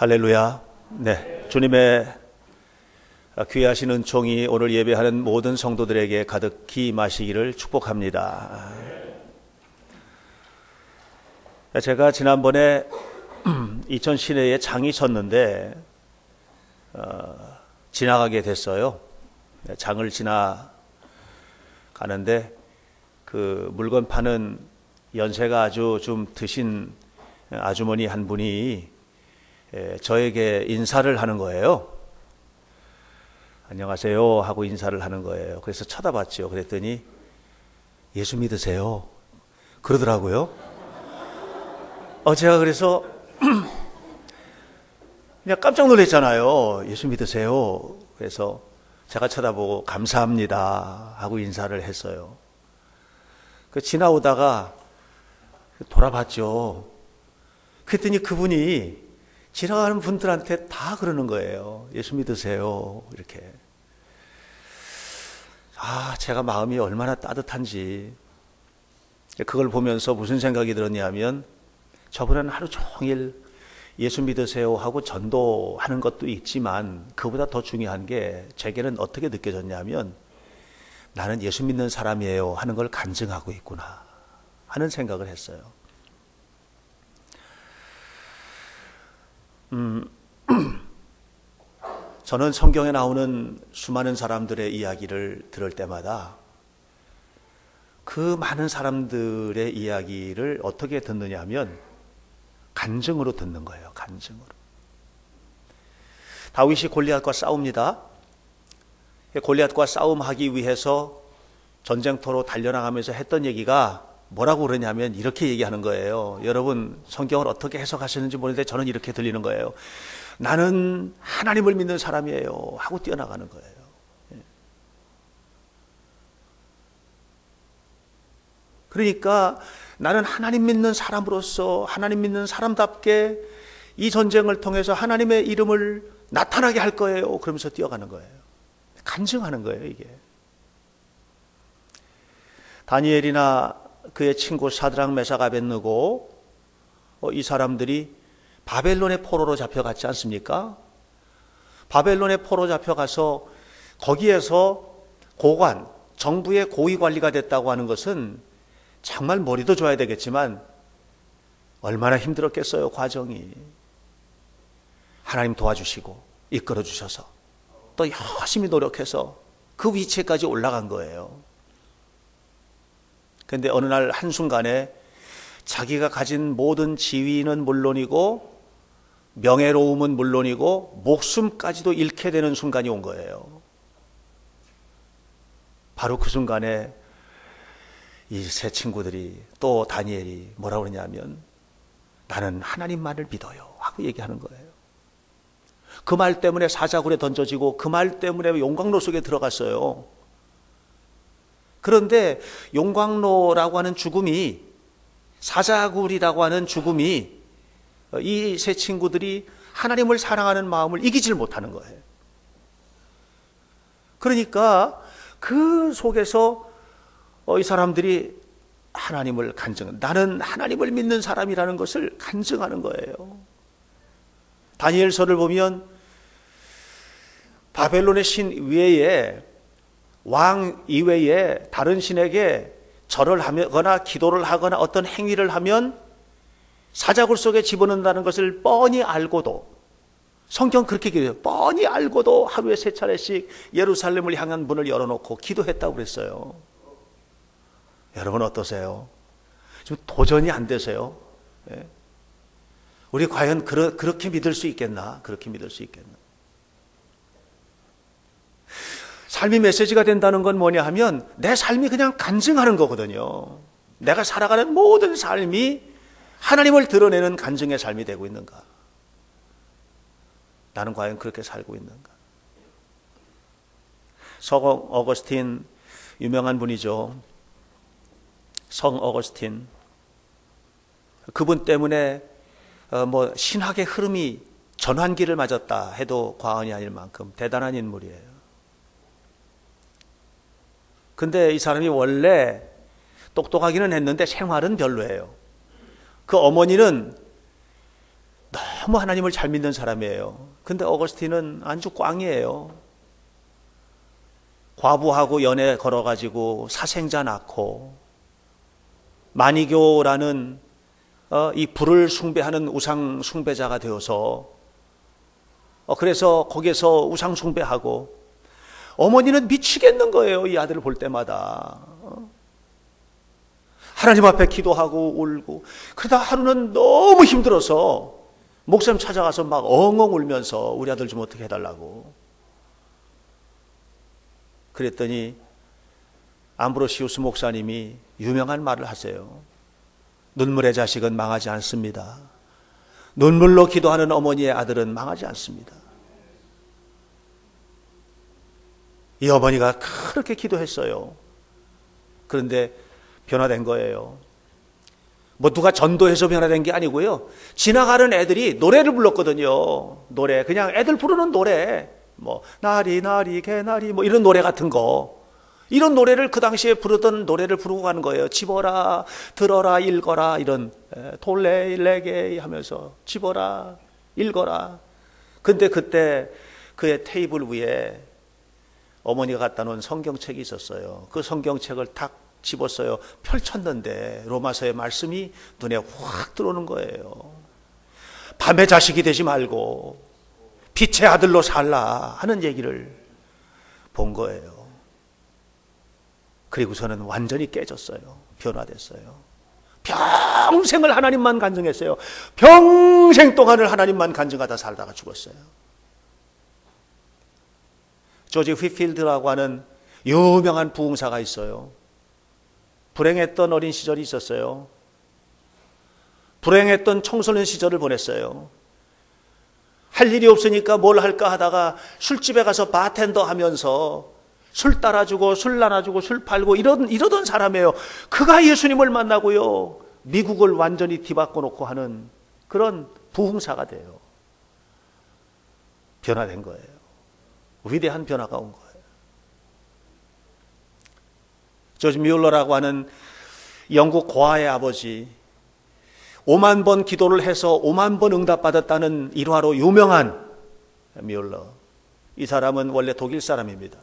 할렐루야. 네, 주님의 귀하신 은총이 오늘 예배하는 모든 성도들에게 가득히 마시기를 축복합니다. 제가 지난번에 이천 시내에 장이 섰는데 지나가게 됐어요. 장을 지나가는데 그 물건 파는 연세가 아주 좀 드신 아주머니 한 분이 저에게 인사를 하는 거예요. 안녕하세요 하고 인사를 하는 거예요. 그래서 쳐다봤죠. 그랬더니 예수 믿으세요 그러더라고요. 제가 그래서 그냥 깜짝 놀랐잖아요. 예수 믿으세요. 그래서 제가 쳐다보고 감사합니다 하고 인사를 했어요. 그 지나오다가 돌아봤죠. 그랬더니 그분이 지나가는 분들한테 다 그러는 거예요. 예수 믿으세요 이렇게. 제가 마음이 얼마나 따뜻한지. 그걸 보면서 무슨 생각이 들었냐면 저분은 하루 종일 예수 믿으세요 하고 전도하는 것도 있지만 그보다 더 중요한 게 제게는 어떻게 느껴졌냐면 나는 예수 믿는 사람이에요 하는 걸 간증하고 있구나 하는 생각을 했어요. 저는 성경에 나오는 수많은 사람들의 이야기를 들을 때마다 그 많은 사람들의 이야기를 어떻게 듣느냐 하면 간증으로 듣는 거예요. 간증으로. 다윗이 골리앗과 싸웁니다. 골리앗과 싸움하기 위해서 전쟁터로 달려나가면서 했던 얘기가 뭐라고 그러냐면 이렇게 얘기하는 거예요. 여러분 성경을 어떻게 해석하시는지 모르는데 저는 이렇게 들리는 거예요. 나는 하나님을 믿는 사람이에요 하고 뛰어나가는 거예요. 그러니까 나는 하나님 믿는 사람으로서 하나님 믿는 사람답게 이 전쟁을 통해서 하나님의 이름을 나타나게 할 거예요. 그러면서 뛰어가는 거예요. 간증하는 거예요 이게. 다니엘이나 그의 친구 사드락 메삭 아벳느고 이 사람들이 바벨론의 포로로 잡혀갔지 않습니까? 바벨론의 포로 잡혀가서 거기에서 고관, 정부의 고위 관리가 됐다고 하는 것은 정말 머리도 좋아야 되겠지만 얼마나 힘들었겠어요 과정이. 하나님 도와주시고 이끌어 주셔서 또 열심히 노력해서 그 위치까지 올라간 거예요. 그런데 어느 날 한순간에 자기가 가진 모든 지위는 물론이고 명예로움은 물론이고 목숨까지도 잃게 되는 순간이 온 거예요. 바로 그 순간에 이 세 친구들이 또 다니엘이 뭐라고 그러냐면 나는 하나님만을 믿어요 하고 얘기하는 거예요. 그 말 때문에 사자굴에 던져지고 그 말 때문에 용광로 속에 들어갔어요. 그런데 용광로라고 하는 죽음이, 사자굴이라고 하는 죽음이 이 세 친구들이 하나님을 사랑하는 마음을 이기질 못하는 거예요. 그러니까 그 속에서 이 사람들이 하나님을 간증, 나는 하나님을 믿는 사람이라는 것을 간증하는 거예요. 다니엘서를 보면 바벨론의 신 외에, 왕 이외에 다른 신에게 절을 하거나 기도를 하거나 어떤 행위를 하면 사자굴 속에 집어넣는다는 것을 뻔히 알고도, 성경 그렇게 기도해요. 뻔히 알고도 하루에 3차례씩 예루살렘을 향한 문을 열어놓고 기도했다고 그랬어요. 여러분 어떠세요? 좀 도전이 안 되세요? 네. 우리 과연 그렇게 믿을 수 있겠나? 그렇게 믿을 수 있겠나? 삶이 메시지가 된다는 건 뭐냐 하면 내 삶이 그냥 간증하는 거거든요. 내가 살아가는 모든 삶이 하나님을 드러내는 간증의 삶이 되고 있는가? 나는 과연 그렇게 살고 있는가? 성 어거스틴, 유명한 분이죠. 성 어거스틴. 그분 때문에 신학의 흐름이 전환기를 맞았다 해도 과언이 아닐 만큼 대단한 인물이에요. 근데 이 사람이 원래 똑똑하기는 했는데 생활은 별로예요. 그 어머니는 너무 하나님을 잘 믿는 사람이에요. 근데 어거스틴은 아주 꽝이에요. 과부하고 연애 걸어가지고 사생자 낳고 마니교라는 이 불을 숭배하는 우상 숭배자가 되어서 그래서 거기에서 우상 숭배하고 어머니는 미치겠는 거예요. 이 아들을 볼 때마다 하나님 앞에 기도하고 울고 그러다 하루는 너무 힘들어서 목사님 찾아가서 막 엉엉 울면서 우리 아들 좀 어떻게 해달라고 그랬더니 암브로시우스 목사님이 유명한 말을 하세요. 눈물의 자식은 망하지 않습니다. 눈물로 기도하는 어머니의 아들은 망하지 않습니다. 이 어머니가 그렇게 기도했어요. 그런데 변화된 거예요. 뭐 누가 전도해서 변화된 게 아니고요. 지나가는 애들이 노래를 불렀거든요. 노래, 그냥 애들 부르는 노래. 뭐 나리 나리 개나리 뭐 이런 노래 같은 거. 이런 노래를 그 당시에 부르던 노래를 부르고 가는 거예요. 집어라, 들어라, 읽어라 이런 돌레 레게 하면서 집어라, 읽어라. 근데 그때 그의 테이블 위에 어머니가 갖다 놓은 성경책이 있었어요. 그 성경책을 탁 집었어요. 펼쳤는데 로마서의 말씀이 눈에 확 들어오는 거예요. 밤의 자식이 되지 말고 빛의 아들로 살라 하는 얘기를 본 거예요. 그리고 저는 완전히 깨졌어요. 변화됐어요. 평생을 하나님만 간증했어요. 평생 동안을 하나님만 간증하다 살다가 죽었어요. 조지 휘필드라고 하는 유명한 부흥사가 있어요. 불행했던 어린 시절이 있었어요. 불행했던 청소년 시절을 보냈어요. 할 일이 없으니까 뭘 할까 하다가 술집에 가서 바텐더 하면서 술 따라주고 술 나눠주고 술 팔고 이러던 사람이에요. 그가 예수님을 만나고요. 미국을 완전히 뒤바꿔 놓고 하는 그런 부흥사가 돼요. 변화된 거예요. 위대한 변화가 온 거예요. 조지 뮬러라고 하는 영국 고아의 아버지 5만 번 기도를 해서 5만 번 응답받았다는 일화로 유명한 뮬러. 이 사람은 원래 독일 사람입니다.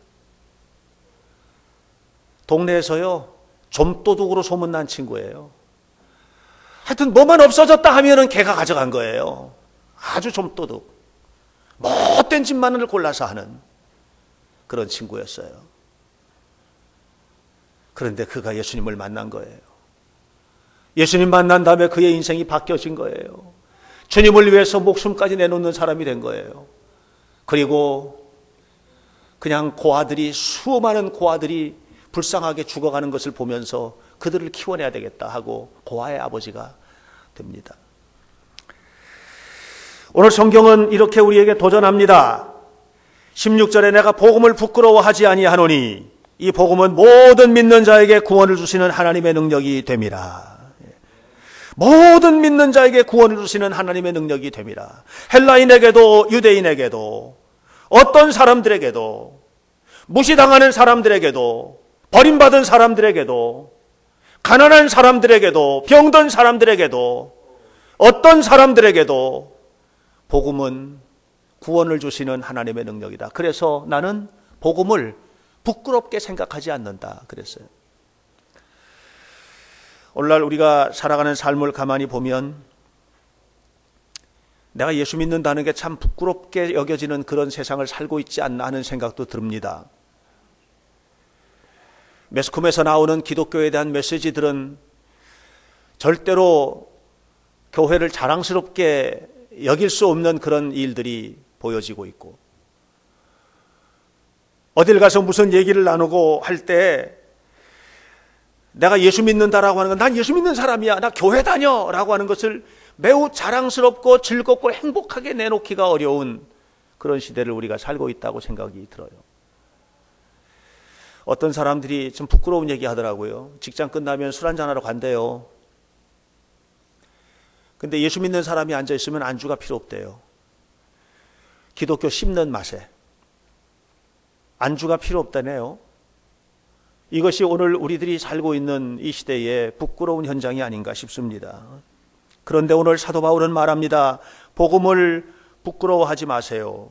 동네에서요 좀도둑으로 소문난 친구예요. 하여튼 뭐만 없어졌다 하면은 걔가 가져간 거예요. 아주 좀도둑. 못된 짓만을 골라서 하는 그런 친구였어요. 그런데 그가 예수님을 만난 거예요. 예수님 만난 다음에 그의 인생이 바뀌어진 거예요. 주님을 위해서 목숨까지 내놓는 사람이 된 거예요. 그리고 그냥 고아들이 수많은 고아들이 불쌍하게 죽어가는 것을 보면서 그들을 키워내야 되겠다 하고 고아의 아버지가 됩니다. 오늘 성경은 이렇게 우리에게 도전합니다. 16절에 내가 복음을 부끄러워하지 아니하노니 이 복음은 모든 믿는 자에게 구원을 주시는 하나님의 능력이 됨이라. 모든 믿는 자에게 구원을 주시는 하나님의 능력이 됨이라. 헬라인에게도 유대인에게도 어떤 사람들에게도 무시당하는 사람들에게도 버림받은 사람들에게도 가난한 사람들에게도 병든 사람들에게도 어떤 사람들에게도 복음은 구원을 주시는 하나님의 능력이다. 그래서 나는 복음을 부끄럽게 생각하지 않는다 그랬어요. 오늘날 우리가 살아가는 삶을 가만히 보면 내가 예수 믿는다는 게 참 부끄럽게 여겨지는 그런 세상을 살고 있지 않나 하는 생각도 듭니다. 매스컴에서 나오는 기독교에 대한 메시지들은 절대로 교회를 자랑스럽게 여길 수 없는 그런 일들이 보여지고 있고 어딜 가서 무슨 얘기를 나누고 할 때 내가 예수 믿는다라고 하는 건 난 예수 믿는 사람이야. 나 교회 다녀 라고 하는 것을 매우 자랑스럽고 즐겁고 행복하게 내놓기가 어려운 그런 시대를 우리가 살고 있다고 생각이 들어요. 어떤 사람들이 좀 부끄러운 얘기 하더라고요. 직장 끝나면 술 한잔하러 간대요. 근데 예수 믿는 사람이 앉아있으면 안주가 필요 없대요. 기독교 씹는 맛에 안주가 필요 없다네요. 이것이 오늘 우리들이 살고 있는 이 시대의 부끄러운 현장이 아닌가 싶습니다. 그런데 오늘 사도 바울은 말합니다. 복음을 부끄러워하지 마세요.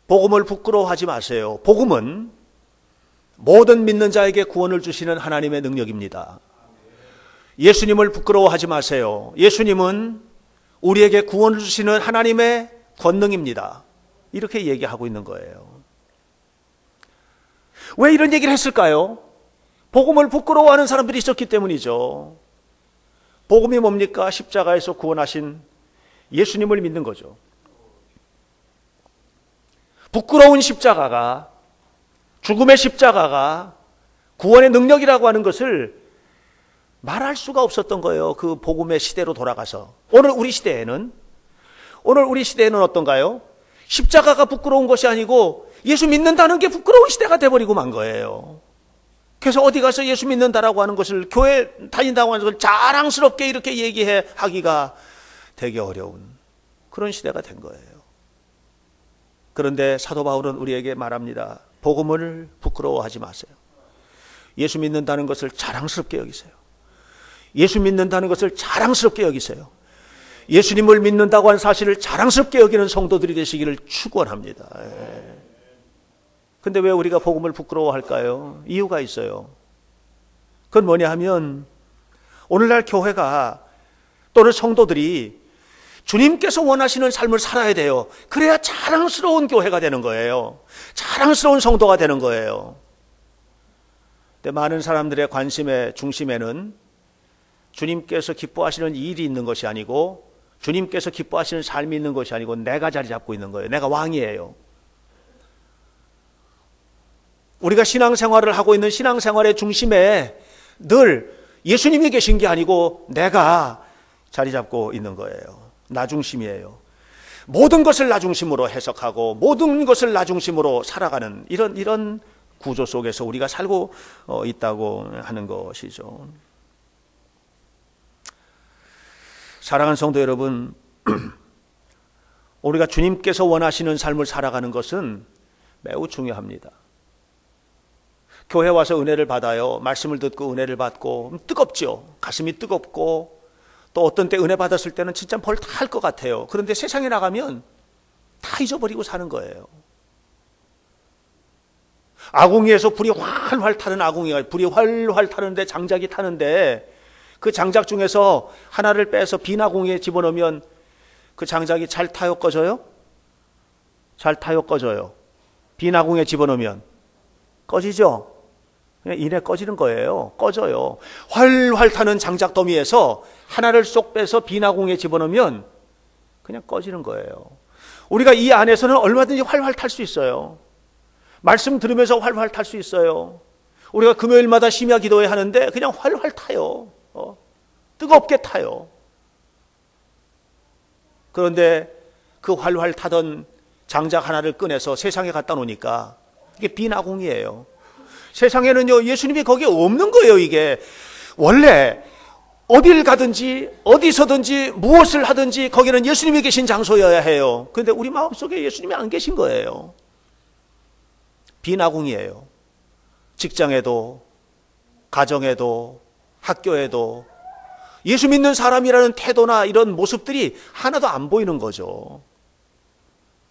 복음을 부끄러워하지 마세요. 복음은 모든 믿는 자에게 구원을 주시는 하나님의 능력입니다. 예수님을 부끄러워하지 마세요. 예수님은 우리에게 구원을 주시는 하나님의 권능입니다. 이렇게 얘기하고 있는 거예요. 왜 이런 얘기를 했을까요? 복음을 부끄러워하는 사람들이 있었기 때문이죠. 복음이 뭡니까? 십자가에서 구원하신 예수님을 믿는 거죠. 부끄러운 십자가가, 죽음의 십자가가 구원의 능력이라고 하는 것을 말할 수가 없었던 거예요. 그 복음의 시대로 돌아가서. 오늘 우리 시대에는 어떤가요? 십자가가 부끄러운 것이 아니고 예수 믿는다는 게 부끄러운 시대가 돼버리고 만 거예요. 그래서 어디 가서 예수 믿는다라고 하는 것을, 교회 다닌다고 하는 것을 자랑스럽게 이렇게 얘기하기가 되게 어려운 그런 시대가 된 거예요. 그런데 사도 바울은 우리에게 말합니다. 복음을 부끄러워하지 마세요. 예수 믿는다는 것을 자랑스럽게 여기세요. 예수 믿는다는 것을 자랑스럽게 여기세요. 예수님을 믿는다고 한 사실을 자랑스럽게 여기는 성도들이 되시기를 축원합니다. 근데 왜 우리가 복음을 부끄러워할까요? 이유가 있어요. 그건 뭐냐 하면 오늘날 교회가 또는 성도들이 주님께서 원하시는 삶을 살아야 돼요. 그래야 자랑스러운 교회가 되는 거예요. 자랑스러운 성도가 되는 거예요. 근데 많은 사람들의 관심의 중심에는 주님께서 기뻐하시는 일이 있는 것이 아니고, 주님께서 기뻐하시는 삶이 있는 것이 아니고 내가 자리 잡고 있는 거예요. 내가 왕이에요. 우리가 신앙생활을 하고 있는 신앙생활의 중심에 늘 예수님이 계신 게 아니고 내가 자리 잡고 있는 거예요. 나 중심이에요. 모든 것을 나 중심으로 해석하고 모든 것을 나 중심으로 살아가는 이런 구조 속에서 우리가 살고 있다고 하는 것이죠. 사랑하는 성도 여러분, 우리가 주님께서 원하시는 삶을 살아가는 것은 매우 중요합니다. 교회 와서 은혜를 받아요. 말씀을 듣고 은혜를 받고 뜨겁죠. 가슴이 뜨겁고, 또 어떤 때 은혜 받았을 때는 진짜 벌 다 할 것 같아요. 그런데 세상에 나가면 다 잊어버리고 사는 거예요. 아궁이에서 불이 활활 타는 아궁이가, 불이 활활 타는데 장작이 타는데 그 장작 중에서 하나를 빼서 빈 아궁이에 집어넣으면 그 장작이 잘 타요, 꺼져요? 잘 타요, 꺼져요? 빈 아궁이에 집어넣으면 꺼지죠? 그냥 이내 꺼지는 거예요. 꺼져요. 활활 타는 장작 더미에서 하나를 쏙 빼서 빈 아궁이에 집어넣으면 그냥 꺼지는 거예요. 우리가 이 안에서는 얼마든지 활활 탈 수 있어요. 말씀 들으면서 활활 탈 수 있어요. 우리가 금요일마다 심야 기도회 하는데 그냥 활활 타요. 뜨겁게 타요. 그런데 그 활활 타던 장작 하나를 꺼내서 세상에 갖다 놓으니까 이게 빈 아궁이에요. 세상에는요, 예수님이 거기에 없는 거예요. 이게 원래 어딜 가든지 어디서든지 무엇을 하든지 거기는 예수님이 계신 장소여야 해요. 그런데 우리 마음속에 예수님이 안 계신 거예요. 빈 아궁이에요. 직장에도, 가정에도, 학교에도 예수 믿는 사람이라는 태도나 이런 모습들이 하나도 안 보이는 거죠.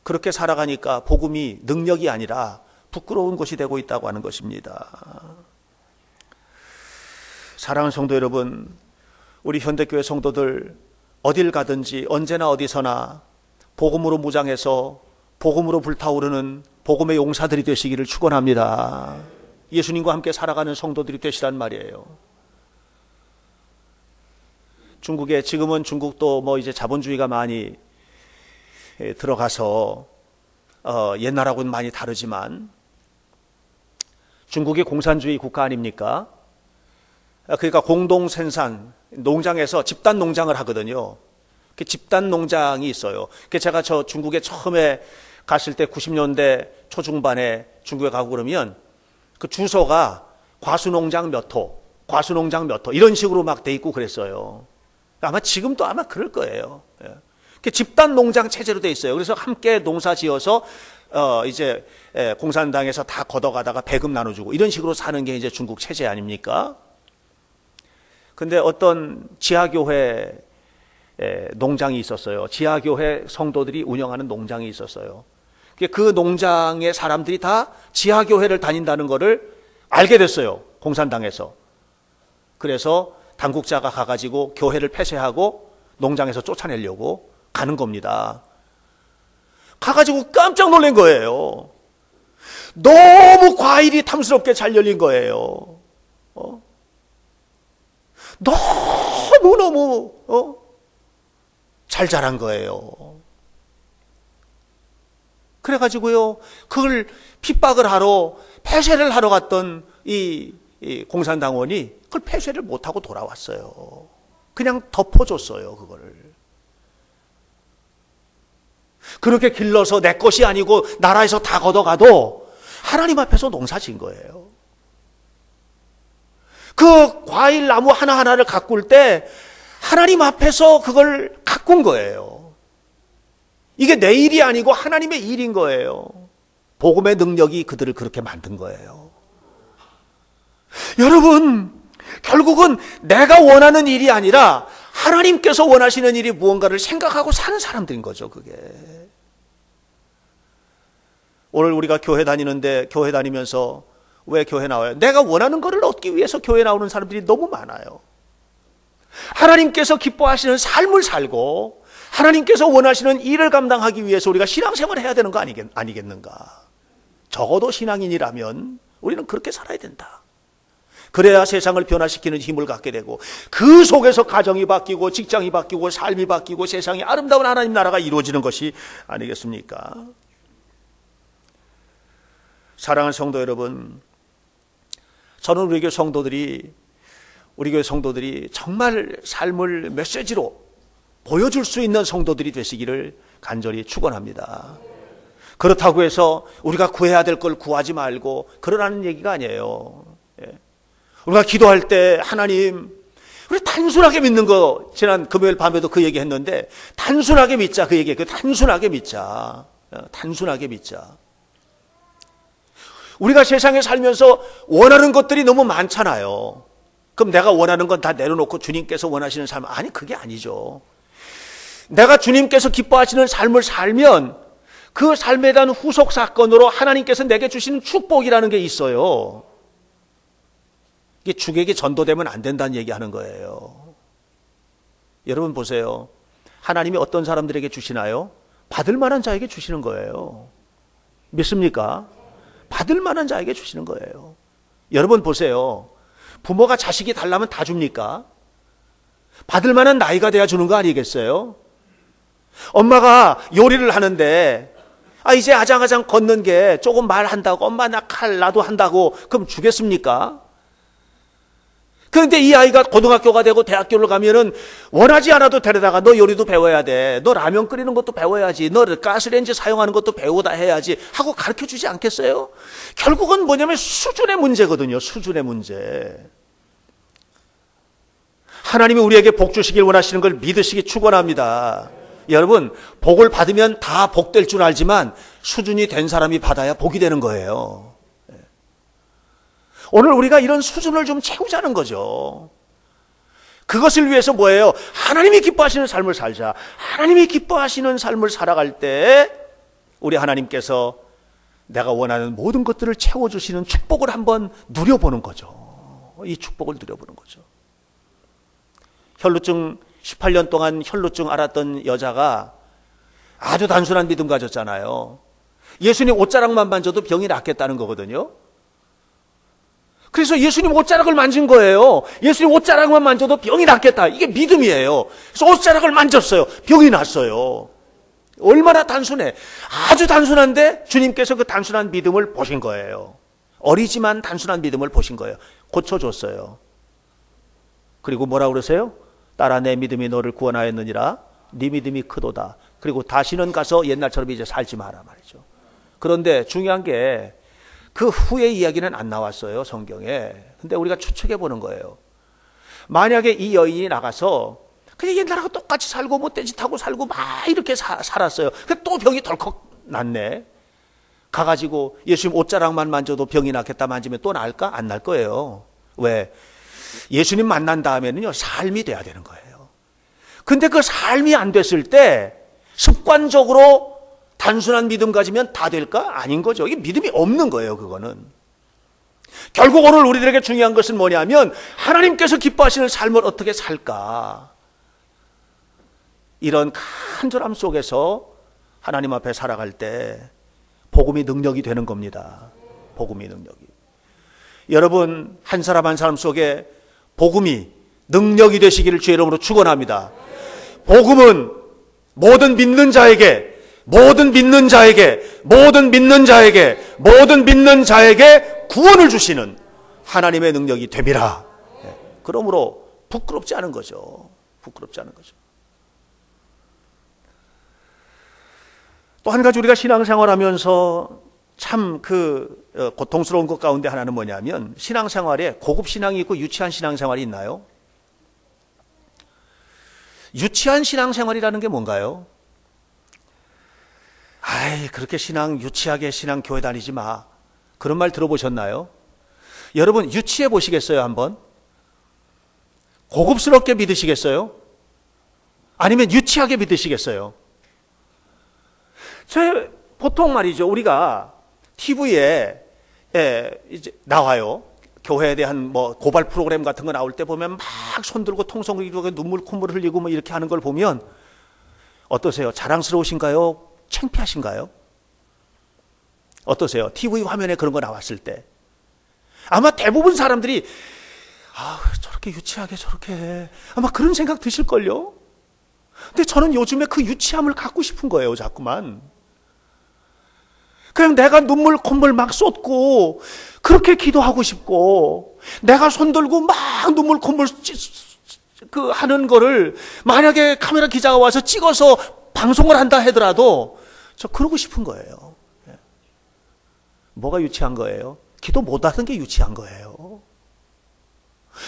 그렇게 살아가니까 복음이 능력이 아니라 부끄러운 것이 되고 있다고 하는 것입니다. 사랑하는 성도 여러분, 우리 현대교회 성도들 어딜 가든지 언제나 어디서나 복음으로 무장해서 복음으로 불타오르는 복음의 용사들이 되시기를 축원합니다. 예수님과 함께 살아가는 성도들이 되시란 말이에요. 중국에, 지금은 중국도 이제 자본주의가 많이 들어가서 옛날하고는 많이 다르지만 중국이 공산주의 국가 아닙니까? 그러니까 공동생산, 농장에서 집단 농장을 하거든요. 그 집단 농장이 있어요. 제가 중국에 처음에 갔을 때 90년대 초중반에 중국에 가고 그러면 그 주소가 과수농장 몇 호, 과수농장 몇 호 이런 식으로 막 돼 있고 그랬어요. 아마 지금도 아마 그럴 거예요. 집단 농장 체제로 돼 있어요. 그래서 함께 농사 지어서 이제 공산당에서 다 걷어가다가 배급 나눠주고 이런 식으로 사는 게 이제 중국 체제 아닙니까? 근데 어떤 지하교회 농장이 있었어요. 지하교회 성도들이 운영하는 농장이 있었어요. 그 농장의 사람들이 다 지하교회를 다닌다는 것을 알게 됐어요. 공산당에서. 그래서 당국자가 가가지고 교회를 폐쇄하고 농장에서 쫓아내려고 가는 겁니다. 가가지고 깜짝 놀란 거예요. 너무 과일이 탐스럽게 잘 열린 거예요. 너무너무 잘 자란 거예요. 그래가지고요, 그걸 핍박을 하러, 폐쇄를 하러 갔던 이 공산당원이 그걸 폐쇄를 못하고 돌아왔어요. 그냥 덮어줬어요, 그거를. 그렇게 길러서 내 것이 아니고 나라에서 다 걷어가도 하나님 앞에서 농사 지은 거예요. 그 과일 나무 하나하나를 가꿀 때 하나님 앞에서 그걸 가꾼 거예요. 이게 내 일이 아니고 하나님의 일인 거예요. 복음의 능력이 그들을 그렇게 만든 거예요. 여러분, 결국은 내가 원하는 일이 아니라 하나님께서 원하시는 일이 무언가를 생각하고 사는 사람들인 거죠, 그게. 오늘 우리가 교회 다니는데, 교회 다니면서 왜 교회 나와요? 내가 원하는 것을 얻기 위해서 교회 나오는 사람들이 너무 많아요. 하나님께서 기뻐하시는 삶을 살고 하나님께서 원하시는 일을 감당하기 위해서 우리가 신앙생활을 해야 되는 거 아니겠는가? 적어도 신앙인이라면 우리는 그렇게 살아야 된다. 그래야 세상을 변화시키는 힘을 갖게 되고 그 속에서 가정이 바뀌고 직장이 바뀌고 삶이 바뀌고 세상이 아름다운 하나님 나라가 이루어지는 것이 아니겠습니까? 사랑하는 성도 여러분, 저는 우리 교회 성도들이 정말 삶을 메시지로 보여줄 수 있는 성도들이 되시기를 간절히 축원합니다. 그렇다고 해서 우리가 구해야 될 걸 구하지 말고 그러라는 얘기가 아니에요. 우리가 기도할 때 하나님, 우리 단순하게 믿는 거, 지난 금요일 밤에도 그 얘기 했는데 단순하게 믿자, 그 얘기. 단순하게 믿자. 단순하게 믿자. 우리가 세상에 살면서 원하는 것들이 너무 많잖아요. 그럼 내가 원하는 건 다 내려놓고 주님께서 원하시는 삶, 아니 그게 아니죠. 내가 주님께서 기뻐하시는 삶을 살면 그 삶에 대한 후속 사건으로 하나님께서 내게 주시는 축복이라는 게 있어요. 이게 죽에게 전도되면 안 된다는 얘기하는 거예요. 여러분 보세요. 하나님이 어떤 사람들에게 주시나요? 받을 만한 자에게 주시는 거예요. 믿습니까? 받을 만한 자에게 주시는 거예요. 여러분 보세요. 부모가 자식이 달라면 다 줍니까? 받을 만한 나이가 돼야 주는 거 아니겠어요? 엄마가 요리를 하는데 이제 아장아장 걷는 게 조금 말한다고, 엄마 나 칼 나도 한다고, 그럼 주겠습니까? 그런데 이 아이가 고등학교가 되고 대학교를 가면은 원하지 않아도 데려다가 너 요리도 배워야 돼, 너 라면 끓이는 것도 배워야지, 너 가스레인지 사용하는 것도 배우다 해야지 하고 가르쳐주지 않겠어요? 결국은 뭐냐면 수준의 문제거든요. 수준의 문제. 하나님이 우리에게 복 주시길 원하시는 걸 믿으시기 축원합니다. 여러분, 복을 받으면 다 복될 줄 알지만 수준이 된 사람이 받아야 복이 되는 거예요. 오늘 우리가 이런 수준을 좀 채우자는 거죠. 그것을 위해서 뭐예요? 하나님이 기뻐하시는 삶을 살자. 하나님이 기뻐하시는 삶을 살아갈 때 우리 하나님께서 내가 원하는 모든 것들을 채워주시는 축복을 한번 누려보는 거죠. 이 축복을 누려보는 거죠. 혈루증 18년 동안 혈루증 앓았던 여자가 아주 단순한 믿음 가졌잖아요. 예수님 옷자락만 만져도 병이 낫겠다는 거거든요. 그래서 예수님 옷자락을 만진 거예요. 예수님 옷자락만 만져도 병이 낫겠다. 이게 믿음이에요. 그래서 옷자락을 만졌어요. 병이 났어요. 얼마나 단순해. 아주 단순한데 주님께서 그 단순한 믿음을 보신 거예요. 어리지만 단순한 믿음을 보신 거예요. 고쳐줬어요. 그리고 뭐라고 그러세요? 딸아, 내 믿음이 너를 구원하였느니라. 네 믿음이 크도다. 그리고 다시는 가서 옛날처럼 이제 살지 마라 말이죠. 그런데 중요한 게 그 후의 이야기는 안 나왔어요, 성경에. 근데 우리가 추측해 보는 거예요. 만약에 이 여인이 나가서 그냥 옛날하고 똑같이 살고 뭐 떼짓하고 살고 막 이렇게 살았어요. 근데 또 병이 덜컥 났네. 가가지고 예수님 옷자락만 만져도 병이 낫겠다 만지면 또 나을까? 안 날 거예요. 왜? 예수님 만난 다음에는요, 삶이 돼야 되는 거예요. 근데 그 삶이 안 됐을 때 습관적으로 단순한 믿음 가지면 다 될까? 아닌 거죠. 이게 믿음이 없는 거예요, 그거는. 결국 오늘 우리들에게 중요한 것은 뭐냐면 하나님께서 기뻐하시는 삶을 어떻게 살까? 이런 간절함 속에서 하나님 앞에 살아갈 때 복음이 능력이 되는 겁니다. 복음이 능력이. 여러분, 한 사람 한 사람 속에 복음이 능력이 되시기를 주의 이름으로 축원합니다. 복음은 모든 믿는 자에게 구원을 주시는 하나님의 능력이 됨이라. 그러므로 부끄럽지 않은 거죠. 부끄럽지 않은 거죠. 또 한 가지 우리가 신앙생활하면서 참 고통스러운 것 가운데 하나는 뭐냐면 신앙생활에 고급 신앙이 있고 유치한 신앙생활이 있나요? 유치한 신앙생활이라는 게 뭔가요? 아이, 그렇게 유치하게 신앙 교회 다니지 마. 그런 말 들어보셨나요? 여러분, 유치해 보시겠어요, 한번? 고급스럽게 믿으시겠어요? 아니면 유치하게 믿으시겠어요? 보통 말이죠, 우리가 TV에 이제 나와요. 교회에 대한 고발 프로그램 같은 거 나올 때 보면 막 손들고 통성 이루고 눈물 콧물 흘리고 이렇게 하는 걸 보면 어떠세요? 자랑스러우신가요? 창피하신가요? 어떠세요? TV 화면에 그런 거 나왔을 때 아마 대부분 사람들이 저렇게 유치하게 저렇게 해. 아마 그런 생각 드실걸요? 근데 저는 요즘에 그 유치함을 갖고 싶은 거예요, 자꾸만. 그냥 내가 눈물 콧물 막 쏟고 그렇게 기도하고 싶고 내가 손들고 막 눈물 콧물 하는 거를 만약에 카메라 기자가 와서 찍어서 방송을 한다 하더라도 저 그러고 싶은 거예요. 뭐가 유치한 거예요? 기도 못하는 게 유치한 거예요.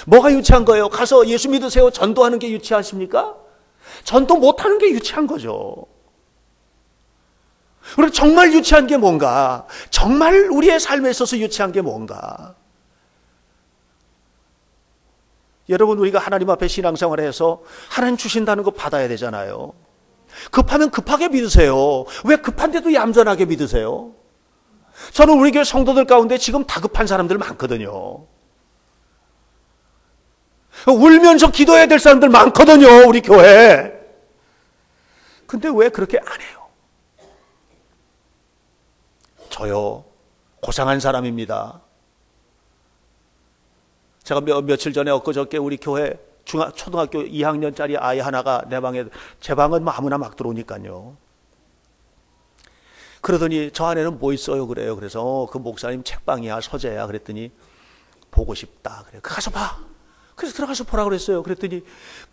뭐가 유치한 거예요? 가서 예수 믿으세요 전도하는 게 유치하십니까? 전도 못하는 게 유치한 거죠. 그리고 정말 유치한 게 뭔가? 정말 우리의 삶에 있어서 유치한 게 뭔가? 여러분, 우리가 하나님 앞에 신앙생활을 해서 하나님 주신다는 거 받아야 되잖아요. 급하면 급하게 믿으세요. 왜 급한데도 얌전하게 믿으세요? 저는 우리 교회 성도들 가운데 지금 다급한 사람들 많거든요. 울면서 기도해야 될 사람들 많거든요, 우리 교회. 근데 왜 그렇게 안 해요? 저요, 고상한 사람입니다. 제가 며칠 전에 엊그저께 우리 교회 초등학교 2학년짜리 아이 하나가 제 방은 아무나 막 들어오니까요. 그러더니 저 안에는 뭐 있어요? 그래요. 그래서 그 목사님 책방이야, 서재야. 그랬더니 보고 싶다. 그래요. 가서 봐. 그래서 들어가서 보라 그랬어요. 그랬더니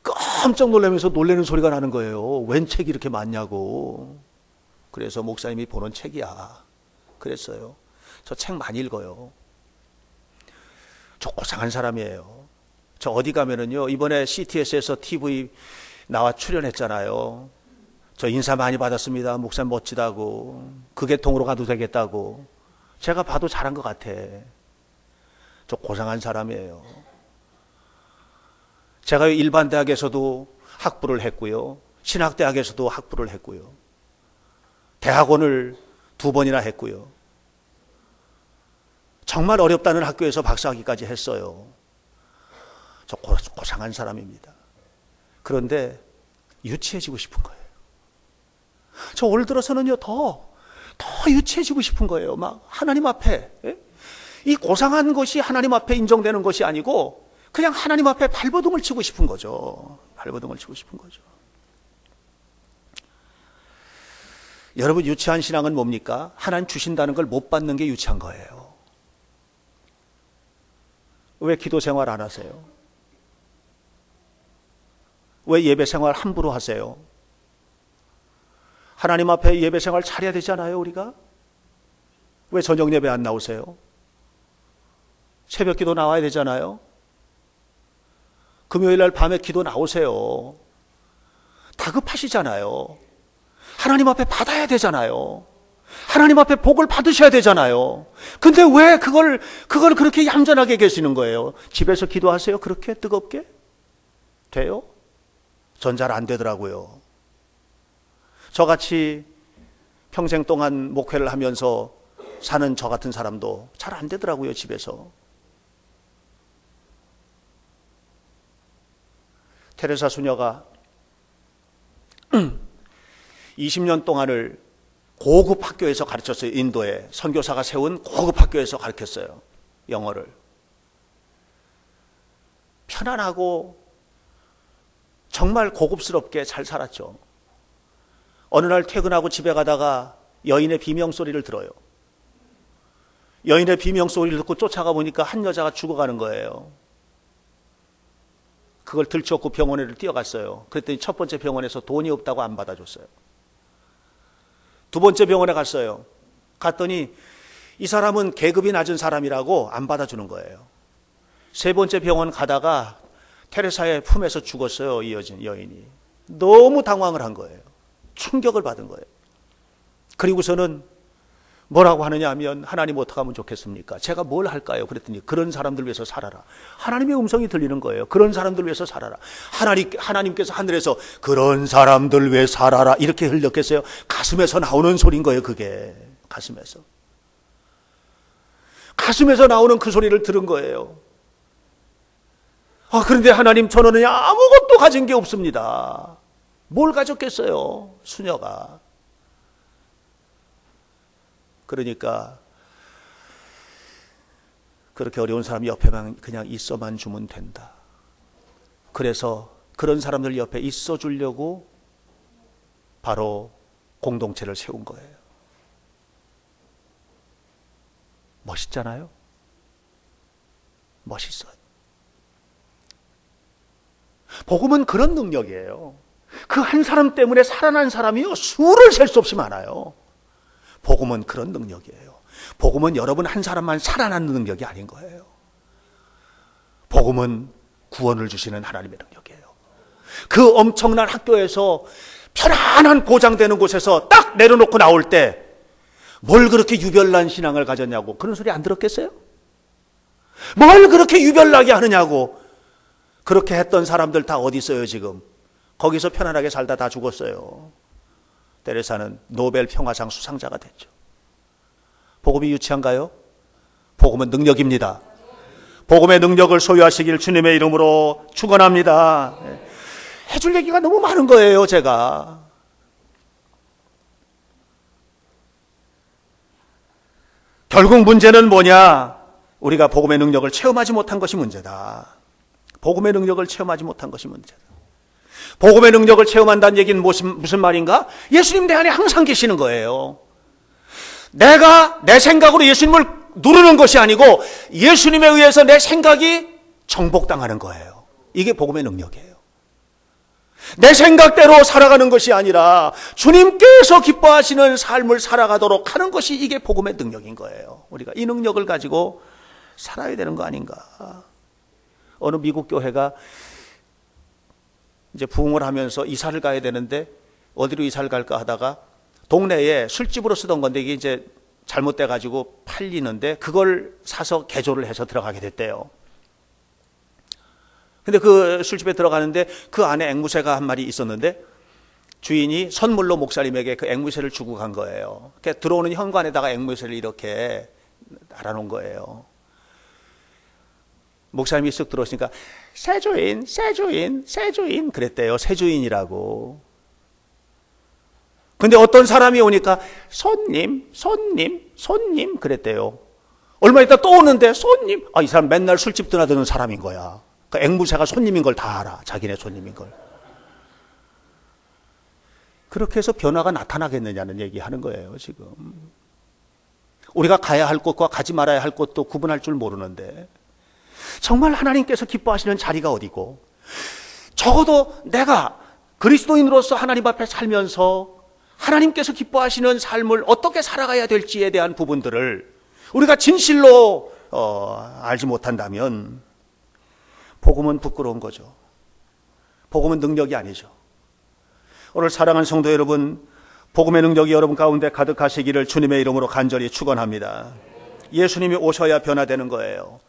깜짝 놀라면서 놀라는 소리가 나는 거예요. 웬 책이 이렇게 많냐고. 그래서 목사님이 보는 책이야. 그랬어요. 저 책 많이 읽어요. 저 고상한 사람이에요. 저 어디 가면은요, 이번에 CTS에서 TV 나와 출연했잖아요. 저 인사 많이 받았습니다. 목사님 멋지다고. 그 계통으로 가도 되겠다고. 제가 봐도 잘한 것 같아. 저 고상한 사람이에요. 제가 일반 대학에서도 학부를 했고요. 신학대학에서도 학부를 했고요. 대학원을 2번이나 했고요. 정말 어렵다는 학교에서 박사학위까지 했어요. 저 고상한 사람입니다. 그런데 유치해지고 싶은 거예요. 저 올 들어서는요, 더 유치해지고 싶은 거예요. 막 하나님 앞에. 이 고상한 것이 하나님 앞에 인정되는 것이 아니고 그냥 하나님 앞에 발버둥을 치고 싶은 거죠. 발버둥을 치고 싶은 거죠. 여러분, 유치한 신앙은 뭡니까? 하나님 주신다는 걸 못 받는 게 유치한 거예요. 왜 기도 생활 안 하세요? 왜 예배 생활 함부로 하세요? 하나님 앞에 예배 생활 잘해야 되잖아요, 우리가? 왜 저녁 예배 안 나오세요? 새벽 기도 나와야 되잖아요? 금요일 날 밤에 기도 나오세요. 다급하시잖아요. 하나님 앞에 받아야 되잖아요. 하나님 앞에 복을 받으셔야 되잖아요. 근데 왜 그걸 그렇게 얌전하게 계시는 거예요? 집에서 기도하세요? 그렇게 뜨겁게? 돼요? 전 잘 안 되더라고요. 저같이 평생 동안 목회를 하면서 사는 저 같은 사람도 잘 안 되더라고요, 집에서. 테레사 수녀가 20년 동안을 고급 학교에서 가르쳤어요. 인도에 선교사가 세운 고급 학교에서 가르쳤어요. 영어를. 편안하고 정말 고급스럽게 잘 살았죠. 어느 날 퇴근하고 집에 가다가 여인의 비명소리를 들어요. 여인의 비명소리를 듣고 쫓아가 보니까 한 여자가 죽어가는 거예요. 그걸 들추었고 병원에 뛰어갔어요. 그랬더니 첫 번째 병원에서 돈이 없다고 안 받아줬어요. 두 번째 병원에 갔어요. 갔더니 이 사람은 계급이 낮은 사람이라고 안 받아주는 거예요. 세 번째 병원 가다가 테레사의 품에서 죽었어요. 이 여인이. 너무 당황을 한 거예요. 충격을 받은 거예요. 그리고서는 뭐라고 하느냐 하면 하나님 어떻게 하면 좋겠습니까? 제가 뭘 할까요? 그랬더니 그런 사람들 위해서 살아라. 하나님의 음성이 들리는 거예요. 그런 사람들 위해서 살아라. 하나님께서 하늘에서 그런 사람들 위해 살아라 이렇게 흘렸겠어요? 가슴에서 나오는 소리인 거예요. 그게 가슴에서 나오는 그 소리를 들은 거예요. 그런데 하나님, 저는 아무것도 가진 게 없습니다. 뭘 가졌겠어요? 수녀가. 그러니까 그렇게 어려운 사람 옆에만 그냥 있어만 주면 된다. 그래서 그런 사람들 옆에 있어 주려고 바로 공동체를 세운 거예요. 멋있잖아요? 멋있어요. 복음은 그런 능력이에요. 그 한 사람 때문에 살아난 사람이요, 수를 셀 수 없이 많아요. 복음은 그런 능력이에요. 복음은 여러분 한 사람만 살아나는 능력이 아닌 거예요. 복음은 구원을 주시는 하나님의 능력이에요. 그 엄청난 학교에서 편안한 고장되는 곳에서 딱 내려놓고 나올 때 뭘 그렇게 유별난 신앙을 가졌냐고 그런 소리 안 들었겠어요? 뭘 그렇게 유별나게 하느냐고. 그렇게 했던 사람들 다 어디 있어요 지금? 거기서 편안하게 살다 다 죽었어요. 테레사는 노벨 평화상 수상자가 됐죠. 복음이 유치한가요? 복음은 능력입니다. 복음의 능력을 소유하시길 주님의 이름으로 축원합니다. 해줄 얘기가 너무 많은 거예요, 제가. 결국 문제는 뭐냐? 우리가 복음의 능력을 체험하지 못한 것이 문제다. 복음의 능력을 체험하지 못한 것이 문제다. 복음의 능력을 체험한다는 얘기는 무슨 말인가? 예수님 내 안에 항상 계시는 거예요. 내가 내 생각으로 예수님을 누르는 것이 아니고 예수님에 의해서 내 생각이 정복당하는 거예요. 이게 복음의 능력이에요. 내 생각대로 살아가는 것이 아니라 주님께서 기뻐하시는 삶을 살아가도록 하는 것이 이게 복음의 능력인 거예요. 우리가 이 능력을 가지고 살아야 되는 거 아닌가. 어느 미국 교회가 이제 부흥을 하면서 이사를 가야 되는데 어디로 이사를 갈까 하다가 동네에 술집으로 쓰던 건데 이게 이제 잘못돼 가지고 팔리는데 그걸 사서 개조를 해서 들어가게 됐대요. 근데 그 술집에 들어가는데 그 안에 앵무새가 한 마리 있었는데 주인이 선물로 목사님에게 그 앵무새를 주고 간 거예요. 그러니까 들어오는 현관에다가 앵무새를 이렇게 달아놓은 거예요. 목사님이 쓱 들어오시니까 새 주인 그랬대요. 새 주인이라고. 근데 어떤 사람이 오니까 손님 그랬대요. 얼마 있다 또 오는데 손님. 이 사람 맨날 술집 드나드는 사람인 거야. 그 앵무새가 손님인 걸 다 알아. 자기네 손님인 걸. 그렇게 해서 변화가 나타나겠느냐는 얘기하는 거예요, 지금. 우리가 가야 할 곳과 가지 말아야 할 곳도 구분할 줄 모르는데 정말 하나님께서 기뻐하시는 자리가 어디고, 적어도 내가 그리스도인으로서 하나님 앞에 살면서 하나님께서 기뻐하시는 삶을 어떻게 살아가야 될지에 대한 부분들을 우리가 진실로 알지 못한다면 복음은 부끄러운 거죠. 복음은 능력이 아니죠. 오늘 사랑하는 성도 여러분, 복음의 능력이 여러분 가운데 가득하시기를 주님의 이름으로 간절히 축원합니다. 예수님이 오셔야 변화되는 거예요.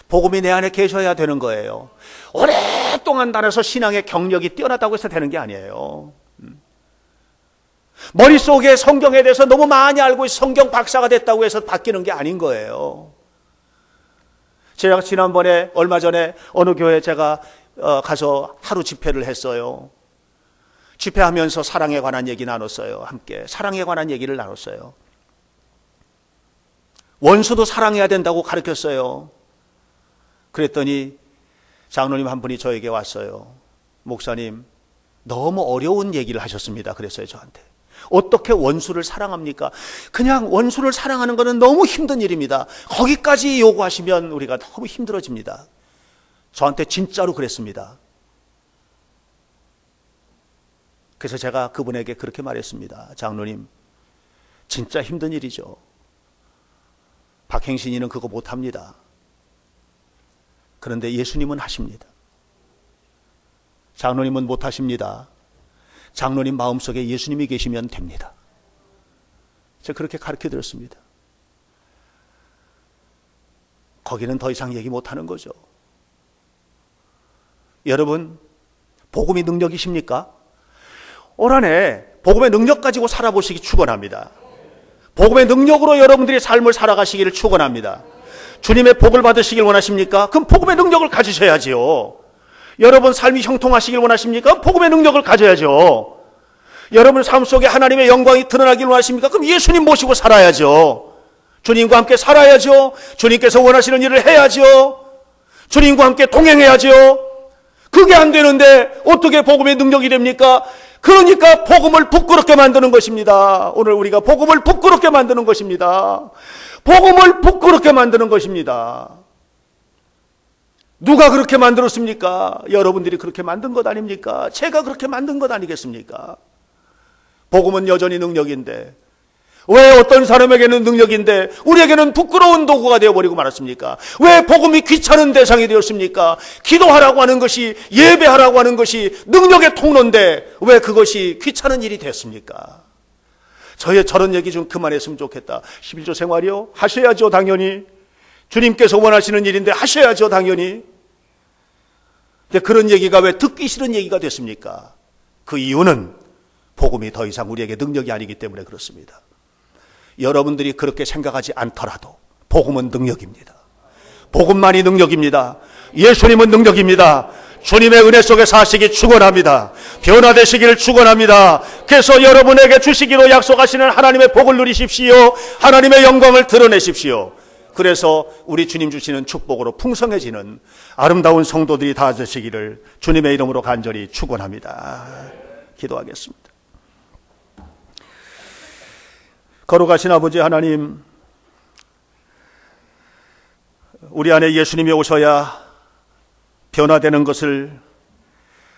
복음이 내 안에 계셔야 되는 거예요. 오랫동안 다녀서 신앙의 경력이 뛰어나다고 해서 되는 게 아니에요. 머릿속에 성경에 대해서 너무 많이 알고 성경 박사가 됐다고 해서 바뀌는 게 아닌 거예요. 제가 지난번에 얼마 전에 어느 교회에 제가 가서 하루 집회를 했어요. 집회하면서 사랑에 관한 얘기 나눴어요. 함께 사랑에 관한 얘기를 나눴어요. 원수도 사랑해야 된다고 가르쳤어요. 그랬더니 장로님 한 분이 저에게 왔어요. 목사님, 너무 어려운 얘기를 하셨습니다. 그랬어요, 저한테. 어떻게 원수를 사랑합니까? 그냥 원수를 사랑하는 것은 너무 힘든 일입니다. 거기까지 요구하시면 우리가 너무 힘들어집니다. 저한테 진짜로 그랬습니다. 그래서 제가 그분에게 그렇게 말했습니다. 장로님, 진짜 힘든 일이죠. 박행신이는 그거 못합니다. 그런데 예수님은 하십니다. 장로님은 못하십니다. 장로님 마음속에 예수님이 계시면 됩니다. 제가 그렇게 가르쳐 드렸습니다. 거기는 더 이상 얘기 못하는 거죠. 여러분, 복음이 능력이십니까? 올 한해 복음의 능력 가지고 살아보시기 축원합니다. 복음의 능력으로 여러분들이 삶을 살아가시기를 축원합니다. 주님의 복을 받으시길 원하십니까? 그럼 복음의 능력을 가지셔야지요. 여러분 삶이 형통하시길 원하십니까? 복음의 능력을 가져야죠. 여러분 삶 속에 하나님의 영광이 드러나길 원하십니까? 그럼 예수님 모시고 살아야죠. 주님과 함께 살아야죠. 주님께서 원하시는 일을 해야죠. 주님과 함께 동행해야죠. 그게 안 되는데 어떻게 복음의 능력이 됩니까? 그러니까 복음을 부끄럽게 만드는 것입니다. 오늘 우리가 복음을 부끄럽게 만드는 것입니다. 복음을 부끄럽게 만드는 것입니다. 누가 그렇게 만들었습니까? 여러분들이 그렇게 만든 것 아닙니까? 제가 그렇게 만든 것 아니겠습니까? 복음은 여전히 능력인데 왜 어떤 사람에게는 능력인데 우리에게는 부끄러운 도구가 되어버리고 말았습니까? 왜 복음이 귀찮은 대상이 되었습니까? 기도하라고 하는 것이, 예배하라고 하는 것이 능력의 통로인데 왜 그것이 귀찮은 일이 됐습니까? 저런 얘기 좀 그만했으면 좋겠다. 11조 생활이요? 하셔야죠, 당연히. 주님께서 원하시는 일인데 하셔야죠, 당연히. 근데 그런 얘기가 왜 듣기 싫은 얘기가 됐습니까? 그 이유는 복음이 더 이상 우리에게 능력이 아니기 때문에 그렇습니다. 여러분들이 그렇게 생각하지 않더라도 복음은 능력입니다. 복음만이 능력입니다. 예수님은 능력입니다. 주님의 은혜 속에 사시기 축원합니다. 변화되시기를 축원합니다. 그래서 여러분에게 주시기로 약속하시는 하나님의 복을 누리십시오. 하나님의 영광을 드러내십시오. 그래서 우리 주님 주시는 축복으로 풍성해지는 아름다운 성도들이 다 되시기를 주님의 이름으로 간절히 축원합니다. 기도하겠습니다. 거룩하신 아버지 하나님, 우리 안에 예수님이 오셔야 변화되는 것을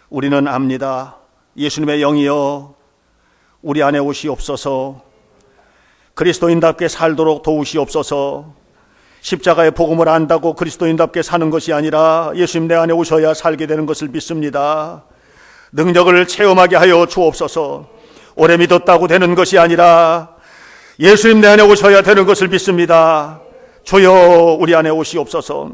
우리는 압니다. 예수님의 영이여 우리 안에 오시옵소서. 그리스도인답게 살도록 도우시옵소서. 십자가의 복음을 안다고 그리스도인답게 사는 것이 아니라 예수님 내 안에 오셔야 살게 되는 것을 믿습니다. 능력을 체험하게 하여 주옵소서. 오래 믿었다고 되는 것이 아니라 예수님 내 안에 오셔야 되는 것을 믿습니다. 주여 우리 안에 오시옵소서.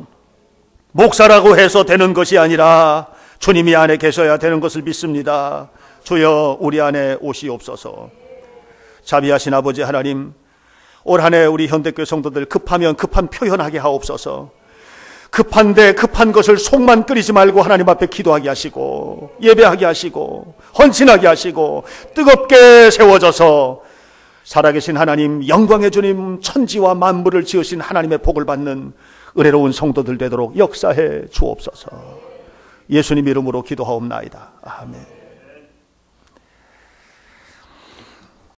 목사라고 해서 되는 것이 아니라 주님이 안에 계셔야 되는 것을 믿습니다. 주여 우리 안에 오시옵소서. 자비하신 아버지 하나님, 올 한 해 우리 현대교회 성도들 급하면 급한 표현하게 하옵소서. 급한데 급한 것을 속만 끓이지 말고 하나님 앞에 기도하게 하시고 예배하게 하시고 헌신하게 하시고 뜨겁게 세워져서 살아계신 하나님, 영광의 주님, 천지와 만물을 지으신 하나님의 복을 받는 은혜로운 성도들 되도록 역사해 주옵소서. 예수님 이름으로 기도하옵나이다. 아멘.